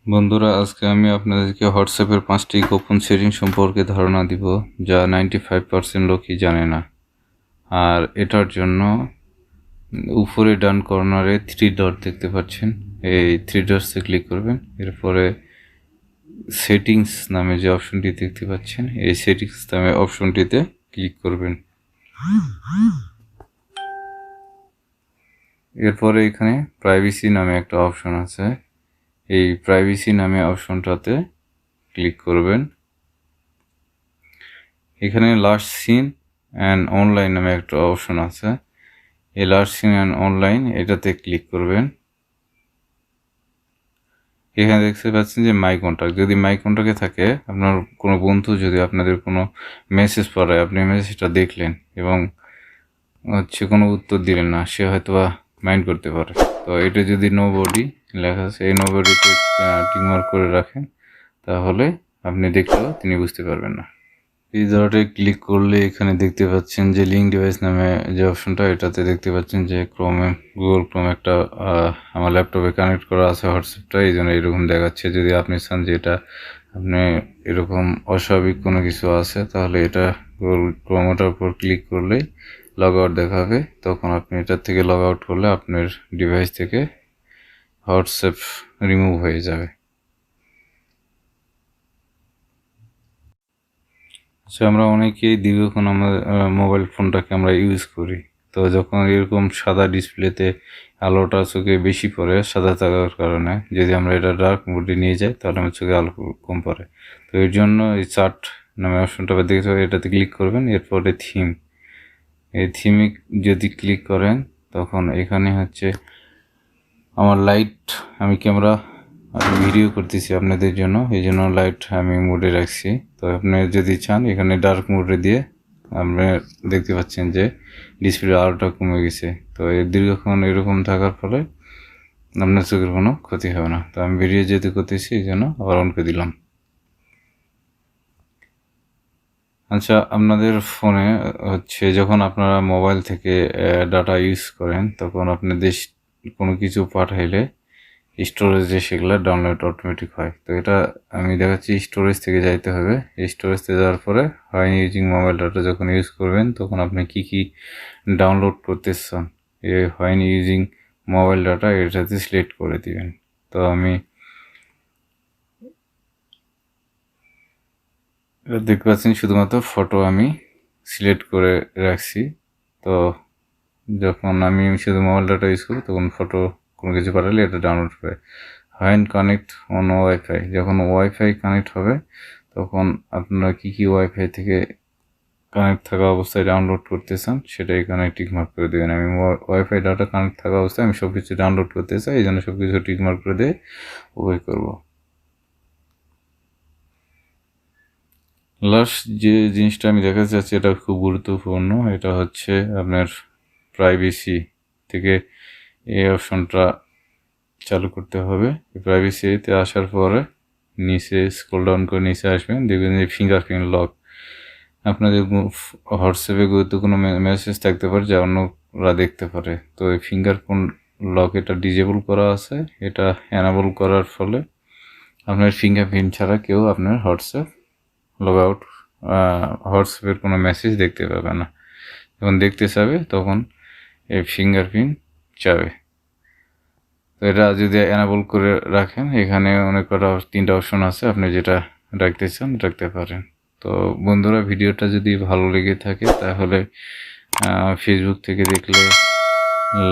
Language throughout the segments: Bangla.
বন্ধুরা, আজকে আমি আপনাদেরকে হোয়াটসঅ্যাপের 5টি গোপন সেটিং সম্পর্কে ধারণা দিব, যা 95% লোকই জানে না। আর এটার জন্য উপরে ডান কর্নারে 3 ডট দেখতে পাচ্ছেন, এই 3 ডটসে ক্লিক করবেন। এরপরে সেটিংস নামে যে অপশনটি দেখতে পাচ্ছেন, এই সেটিংস নামে অপশনটিতে ক্লিক করবেন। এরপরে এখানে প্রাইভেসি নামে একটা অপশন আছে, এই প্রাইভেসি নামে অপশনটাতে ক্লিক করবেন। এখানে লাস্ট সিন অ্যান্ড অনলাইন নামে একটা অপশন আছে, এই লাস্ট সিন অ্যান্ড অনলাইন এটাতে ক্লিক করবেন। এখানে দেখতে পাচ্ছেন যে মাই কন্ট্যাক্ট, যদি মাই কন্ট্যাক্টে থাকে, আপনার কোনো বন্ধু যদি আপনাদের কোনো মেসেজ পড়ায়, আপনি মেসেজটা দেখলেন এবং কোনো উত্তর দিলেন না, সে হয়তো বা মাইন্ড করতে পারে। তো এটা যদি নো বডি লেখা আছে, এই নো বডিতে টিকমার্ক করে রাখেন, তাহলে আপনি দেখলেও তিনি বুঝতে পারবেন না। এই জায়গাটায় ক্লিক করলে এখানে দেখতে পাচ্ছেন যে লিঙ্ক ডিভাইস নামে যে অপশনটা, এটাতে দেখতে পাচ্ছেন যে গুগল ক্রোম একটা আমার ল্যাপটপে কানেক্ট করা আছে হোয়াটসঅ্যাপটা, এই জন্য এরকম দেখাচ্ছে। যদি আপনি চান যে এটা আপনি এরকম অস্বাভাবিক কোনো কিছু আছে, তাহলে এটা গুগল ক্রোমটার উপর ক্লিক করলেই লগ আউট দেখাবে। তখন আপনি এটার থেকে লগ আউট করলে আপনার ডিভাইস থেকে হোয়াটসঅ্যাপ রিমুভ হয়ে যাবে। আচ্ছা, আমরা অনেকেই দীর্ঘক্ষণ আমাদের মোবাইল ফোনটাকে আমরা ইউজ করি। তো যখন এরকম সাদা ডিসপ্লেতে আলোটা চোখে বেশি পড়ে সাদা থাকার কারণে, যদি আমরা এটা ডার্ক মোডে নিয়ে যাই, তাহলে আমার চোখে আলো কম পড়ে। তো এর জন্য এই চার্ট নামে অপশনটা দেখতে হবে, এটাতে ক্লিক করবেন। এরপরে থিম, এই থিমে যদি ক্লিক করেন, তখন এখানে হচ্ছে আমার লাইট, আমি ক্যামেরা ভিডিও করতেছি আপনাদের জন্য, এই জন্য লাইট আমি মোডে রাখছি। তো আপনি যদি চান, এখানে ডার্ক মোডে দিয়ে আপনি দেখতে পাচ্ছেন যে ডিসপ্লে আলোটা কমে গেছে। তো এই দীর্ঘক্ষণ এরকম থাকার ফলে আপনার চোখের কোনো ক্ষতি হবে না। তো আমি ভিডিও যেহেতু করতেছি, এই জন্য আবার অন করে দিলাম। আচ্ছা, আপনাদের ফোনে হচ্ছে যখন আপনারা মোবাইল থেকে ডাটা ইউজ করেন, তখন আপনাদের কোনো কিছু পাঠাইলে স্টোরেজে সেগুলো ডাউনলোড অটোমেটিক হয়। তো এটা আমি দেখাচ্ছি, স্টোরেজ থেকে যাইতে হবে। স্টোরেজ থেকে যাওয়ার পরে হোয়েন ইউজিং মোবাইল ডাটা যখন ইউজ করবেন, তখন আপনি কি কি ডাউনলোড করতে চান, এই হোয়েন ইউজিং মোবাইল ডাটা এটাতে সিলেক্ট করে দিবেন। তো আমি দেখতে পাচ্ছেন শুধুমাত্র ফটো আমি সিলেক্ট করে রাখছি। তো যখন আমি শুধু মোবাইল ডাটা ইউজ করি, তখন ফটো কোনো কিছু পাঠালে এটা ডাউনলোড করে। হোয়েন কানেক্ট অন ওয়াইফাই, যখন ওয়াইফাই কানেক্ট হবে, তখন আপনারা কী কী ওয়াইফাই থেকে কানেক্ট থাকা অবস্থায় ডাউনলোড করতে চান, সেটা এখানে টিকমার্ক করে দেবেন। আমি ওয়াইফাই ডাটা কানেক্ট থাকা অবস্থায় আমি সব কিছু ডাউনলোড করতে চাই, এই জন্য সব কিছু টিকমার্ক করে দিয়ে ওকে করব। লাস্ট যে জিনিসটা আমি দেখাতে চাচ্ছি, এটা খুব গুরুত্বপূর্ণ। এটা হচ্ছে আপনার প্রাইভেসি থেকে এই অপশনটা চালু করতে হবে। প্রাইভেসিতে আসার পরে নিচে স্ক্রল ডাউন করে নিচে আসবেন, দেখবেন যে ফিঙ্গারপ্রিন্ট লক। আপনাদের হোয়াটসঅ্যাপে গুরুত্বপূর্ণ মেসেজ থাকতে পারে যা অন্যরা দেখতে পারে। তো এই ফিঙ্গারপ্রিন্ট লক এটা ডিজেবল করা আছে, এটা অ্যানাবল করার ফলে আপনার ফিঙ্গারপ্রিন্ট ছাড়া কেউ আপনার হোয়াটসঅ্যাপ লগ আউট হোয়াটসঅ্যাপের কোনো মেসেজ দেখতে পাবে না। যখন দেখতে চাবে, তখন এই ফিঙ্গারপ্রিন্ট চাবে। তো এটা যদি অ্যানাবল করে রাখেন, এখানে অনেক কটা 3টা অপশন আছে, আপনি যেটা রাখতে চান রাখতে পারেন। তো বন্ধুরা, ভিডিওটা যদি ভালো লেগে থাকে, তাহলে ফেসবুক থেকে দেখলে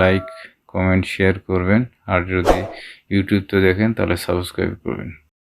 লাইক, কমেন্ট, শেয়ার করবেন। আর যদি ইউটিউবতে দেখেন, তাহলে সাবস্ক্রাইব করবেন।